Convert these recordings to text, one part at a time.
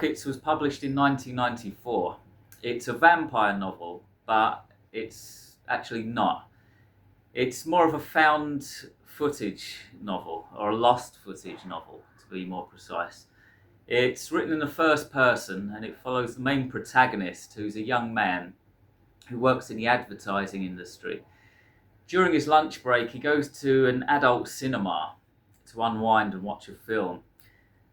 Sprockets was published in 1994. It's a vampire novel, but it's actually not. It's more of a found footage novel, or a lost footage novel, to be more precise. It's written in the first person, and it follows the main protagonist, who's a young man who works in the advertising industry. During his lunch break, he goes to an adult cinema to unwind and watch a film.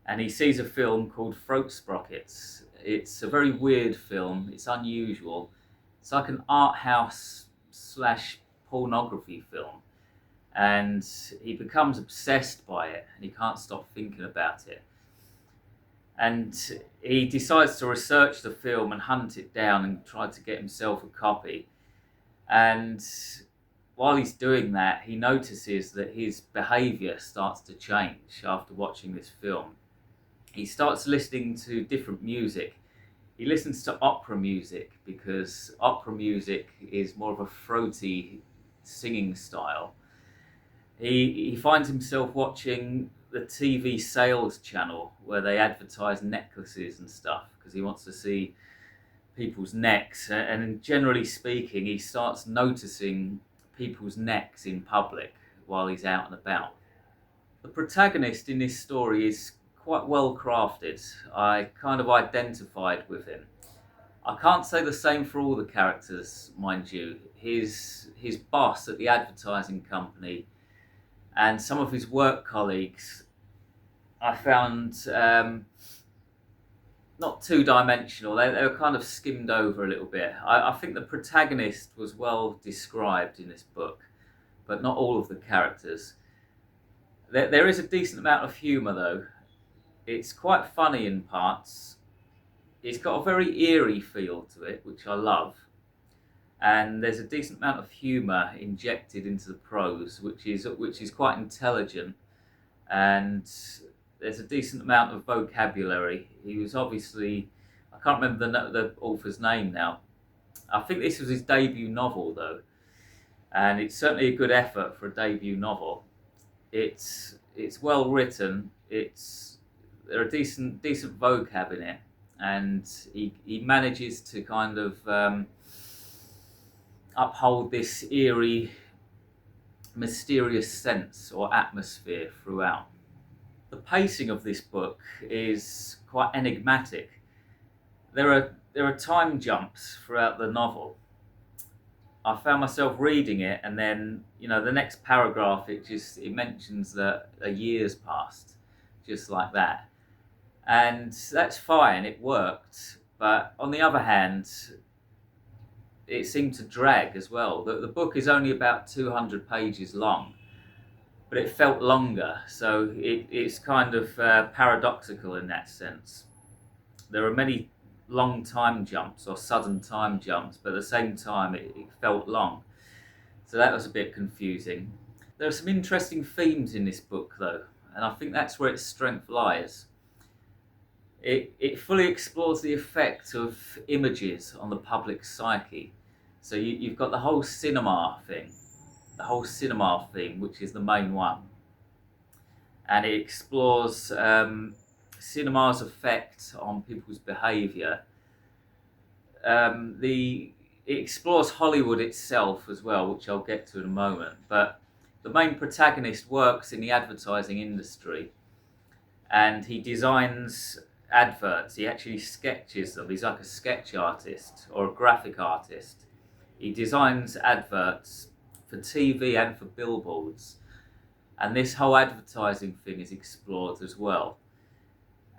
And he sees a film called Sprockets. It's a very weird film. It's unusual. It's like an art house slash pornography film. And he becomes obsessed by it, and he can't stop thinking about it. And he decides to research the film and hunt it down and try to get himself a copy. And while he's doing that, he notices that his behaviour starts to change after watching this film. He starts listening to different music. He listens to opera music because opera music is more of a throaty singing style. He finds himself watching the TV sales channel where they advertise necklaces and stuff because he wants to see people's necks. And generally speaking, he starts noticing people's necks in public while he's out and about. The protagonist in this story is quite well crafted. I kind of identified with him. I can't say the same for all the characters, mind you. His boss at the advertising company and some of his work colleagues I found not two-dimensional. They were kind of skimmed over a little bit. I think the protagonist was well described in this book, but not all of the characters. There is a decent amount of humour though. It's quite funny in parts. It's got a very eerie feel to it, which I love. And there's a decent amount of humour injected into the prose, which is quite intelligent. And there's a decent amount of vocabulary. He was obviously, I can't remember the author's name now. I think this was his debut novel though. And it's certainly a good effort for a debut novel. It's well written. There are decent vocab in it, and he manages to kind of uphold this eerie, mysterious sense or atmosphere throughout. The pacing of this book is quite enigmatic. There are time jumps throughout the novel. I found myself reading it, and then the next paragraph it mentions that a year's passed, just like that. And that's fine, it worked. But on the other hand, it seemed to drag as well. The book is only about 200 pages long, but it felt longer. So it's kind of paradoxical in that sense. There are many long time jumps or sudden time jumps, but at the same time it felt long. So that was a bit confusing. There are some interesting themes in this book though, and I think that's where its strength lies. It fully explores the effect of images on the public psyche. So you've got the whole cinema thing, which is the main one. And it explores cinema's effect on people's behaviour. It explores Hollywood itself as well, which I'll get to in a moment. But the main protagonist works in the advertising industry, and he designs adverts. He actually sketches them. He's like a sketch artist or a graphic artist. He designs adverts for TV and for billboards, and this whole advertising thing is explored as well.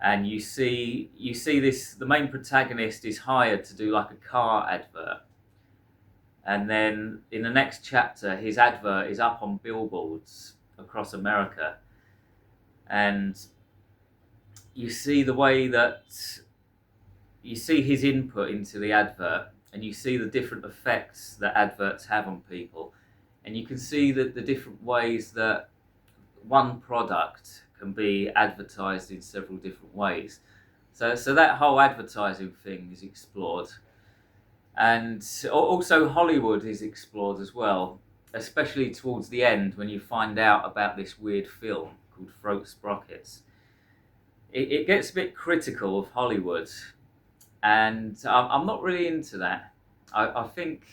And you see this, the main protagonist is hired to do like a car advert, and then in the next chapter his advert is up on billboards across America, and you see the way that you see his input into the advert, and you see the different effects that adverts have on people, and you can see that the different ways that one product can be advertised in several different ways. So that whole advertising thing is explored, and also Hollywood is explored as well, especially towards the end when you find out about this weird film called Sprockets. it gets a bit critical of Hollywood, and I'm not really into that. I think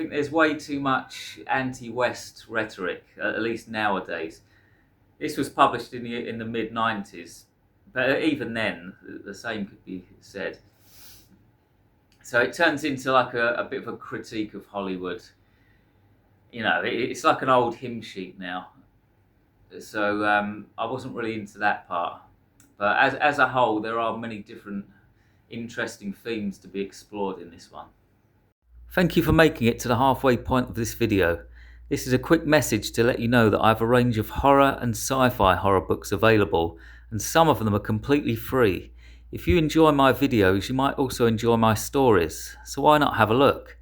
there's way too much anti-West rhetoric, at least nowadays. This was published in the mid '90s, but even then, the same could be said. So it turns into like a bit of a critique of Hollywood. You know, it's like an old hymn sheet now. So I wasn't really into that part. But as a whole, there are many different interesting themes to be explored in this one. Thank you for making it to the halfway point of this video. This is a quick message to let you know that I have a range of horror and sci-fi horror books available, and some of them are completely free. If you enjoy my videos, you might also enjoy my stories, so why not have a look?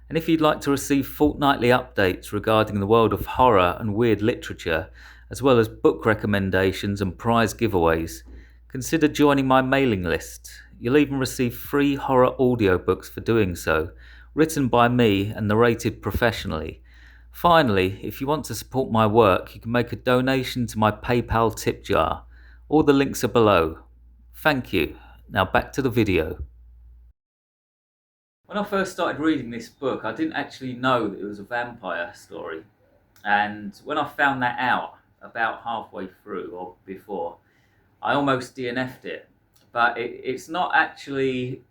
And if you'd like to receive fortnightly updates regarding the world of horror and weird literature, as well as book recommendations and prize giveaways, consider joining my mailing list. You'll even receive free horror audiobooks for doing so, written by me and narrated professionally. Finally, if you want to support my work, you can make a donation to my PayPal tip jar. All the links are below. Thank you. Now back to the video. When I first started reading this book, I didn't actually know that it was a vampire story. And when I found that out about halfway through or before, I almost DNF'd it. But it's not actually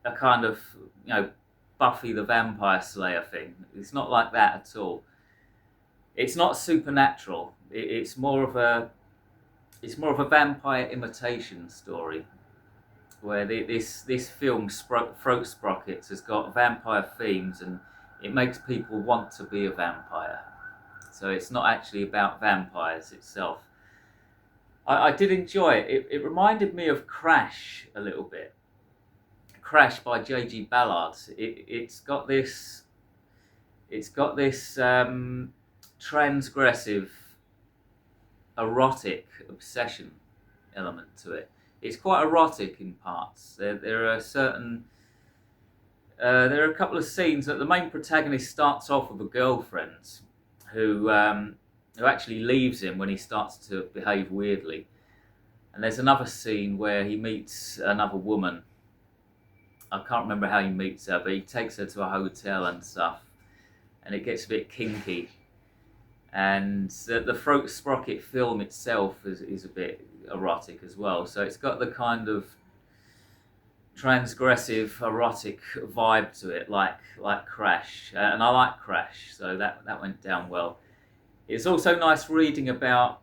a kind of, Buffy the Vampire Slayer thing. It's not like that at all. It's not supernatural. It's more of a vampire imitation story, where this film Throat Sprockets has got vampire themes, and it makes people want to be a vampire. So it's not actually about vampires itself. I did enjoy it. It reminded me of Crash a little bit. Crash by J.G. Ballard. It's got this transgressive, erotic obsession element to it. It's quite erotic in parts. There are a couple of scenes that the main protagonist starts off with a girlfriend who actually leaves him when he starts to behave weirdly. And there's another scene where he meets another woman. I can't remember how he meets her, but he takes her to a hotel and stuff, and it gets a bit kinky. And the Throat Sprocket film itself is a bit erotic as well. So it's got the kind of transgressive, erotic vibe to it, like Crash. And I like Crash, so that went down well. It's also nice reading about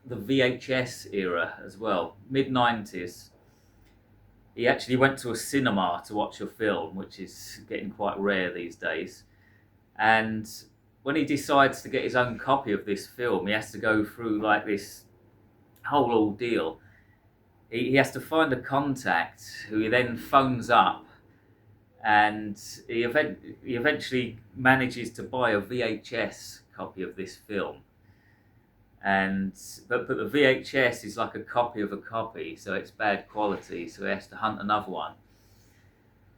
the VHS era as well, mid-90s. He actually went to a cinema to watch a film, which is getting quite rare these days. And when he decides to get his own copy of this film, he has to go through like this whole ordeal. He has to find a contact who he then phones up, and he eventually manages to buy a VHS copy of this film. But the VHS is like a copy of a copy, so it's bad quality, so he has to hunt another one.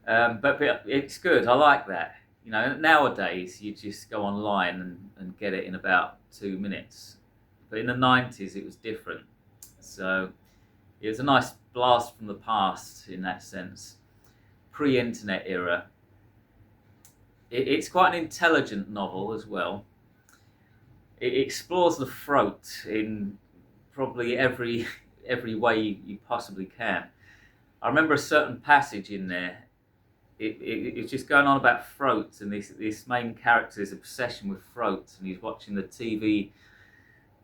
But it's good. I like that. Nowadays you just go online and get it in about 2 minutes. But in the 90s it was different. So it was a nice blast from the past in that sense. Pre-internet era. It's quite an intelligent novel as well. It explores the throat in probably every way you possibly can. I remember a certain passage in there. It's just going on about throats, and this main character's obsession with throats, and he's watching the TV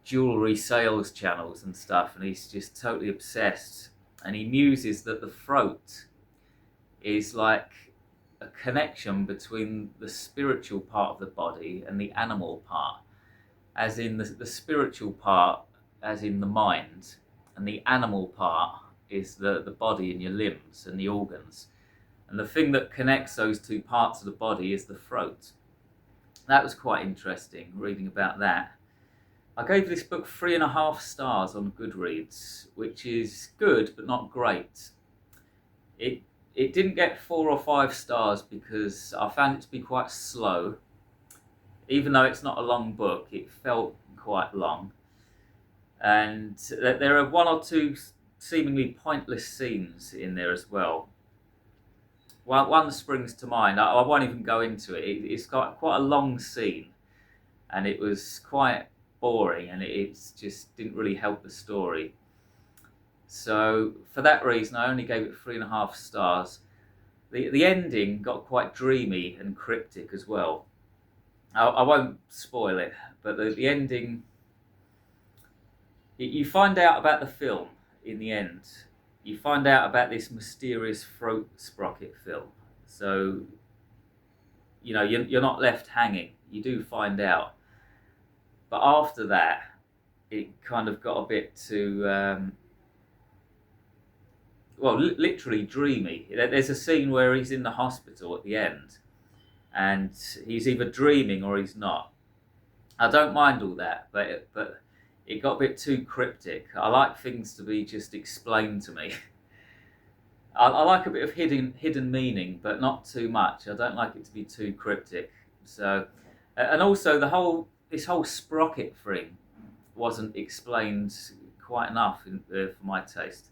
jewellery sales channels and stuff, and he's just totally obsessed. And he muses that the throat is like a connection between the spiritual part of the body and the animal part. As in the spiritual part, as in the mind, and the animal part is the body and your limbs and the organs. And the thing that connects those two parts of the body is the throat. That was quite interesting, reading about that. I gave this book 3.5 stars on Goodreads, which is good, but not great. It didn't get 4 or 5 stars because I found it to be quite slow. Even though it's not a long book, it felt quite long. And there are one or two seemingly pointless scenes in there as well. One springs to mind. I won't even go into it. It's got quite a long scene, and it was quite boring, and it just didn't really help the story. So for that reason, I only gave it 3.5 stars. The ending got quite dreamy and cryptic as well. I won't spoil it, but the ending, you find out about the film in the end. You find out about this mysterious throat sprocket film. So, you know, you're not left hanging. You do find out. But after that, it kind of got a bit too, literally dreamy. There's a scene where he's in the hospital at the end, and he's either dreaming or he's not. I don't mind all that, but it got a bit too cryptic. I like things to be just explained to me. I like a bit of hidden meaning, but not too much. I don't like it to be too cryptic. So, and also this whole sprocket thing wasn't explained quite enough for my taste.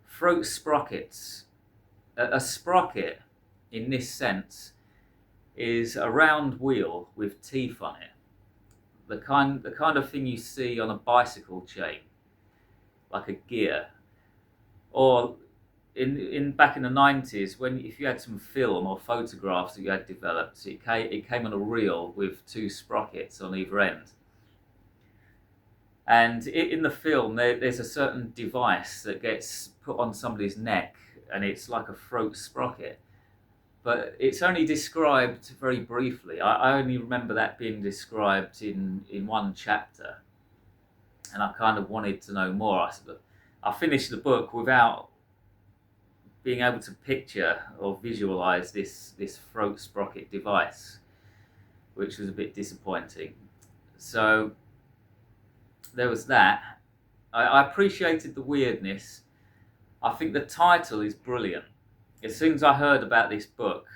Throat sprockets. A sprocket, in this sense, is a round wheel with teeth on it. The kind of thing you see on a bicycle chain, like a gear, or back in the 90s, if you had some film or photographs that you had developed, it came on a reel with 2 sprockets on either end. And in the film, there's a certain device that gets put on somebody's neck, and it's like a throat sprocket. But it's only described very briefly. I only remember that being described in one chapter, and I kind of wanted to know more. I finished the book without being able to picture or visualize this throat sprocket device, which was a bit disappointing. So there was that. I appreciated the weirdness. I think the title is brilliant. As soon as I heard about this book,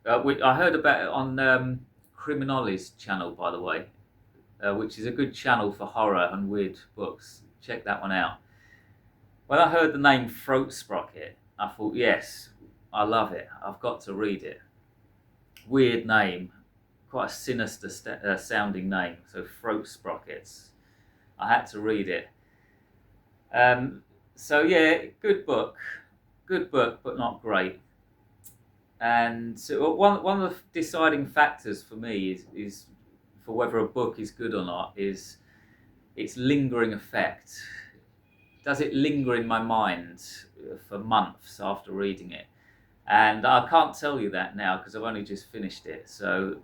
I heard about it on Criminoli's channel, by the way, which is a good channel for horror and weird books. Check that one out. When I heard the name Throat Sprocket, I thought, yes, I love it. I've got to read it. Weird name, quite a sinister sounding name. So Throat Sprockets. I had to read it. So yeah, good book, but not great. And so one of the deciding factors for me is for whether a book is good or not is its lingering effect. Does it linger in my mind for months after reading it? And I can't tell you that now because I've only just finished it, so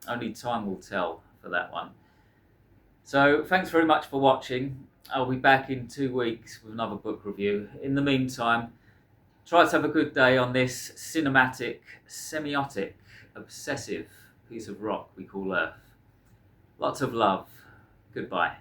only time will tell for that one. So thanks very much for watching. I'll be back in 2 weeks with another book review. In the meantime, try to have a good day on this cinematic, semiotic, obsessive piece of rock we call Earth. Lots of love. Goodbye.